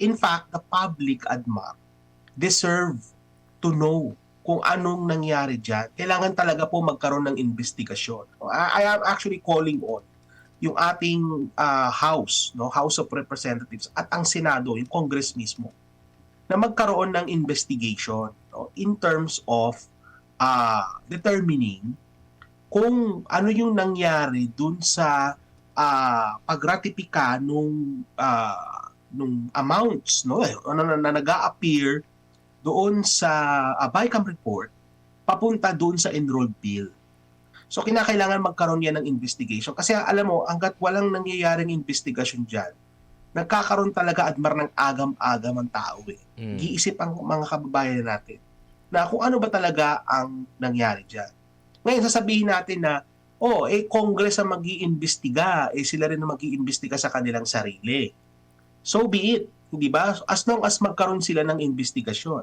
in fact, the public, Admar, deserve to know kung anong nangyari dyan. Kailangan talaga po magkaroon ng investigasyon. I am actually calling on yung ating House, no, House of Representatives at ang Senado, yung Congress mismo, na magkaroon ng investigation, no, in terms of determining kung ano yung nangyari dun sa pagratipika nung amounts, no, na nag-a-appear doon sa BICAM report papunta doon sa enrolled bill. So kinakailangan magkaroon yan ng investigation kasi alam mo, hanggat walang nangyayaring investigasyon dyan, nagkakaroon talaga, Admar, ng agam-agam ang tao eh. Giisip ang mga kababayan natin na kung ano ba talaga ang nangyari dyan. Ngayon sasabihin natin na Congress ang mag-iimbestiga, sila rin ang mag-iimbestiga sa kanilang sarili. So be it, hindi ba? As long as magkaroon sila ng investigasyon.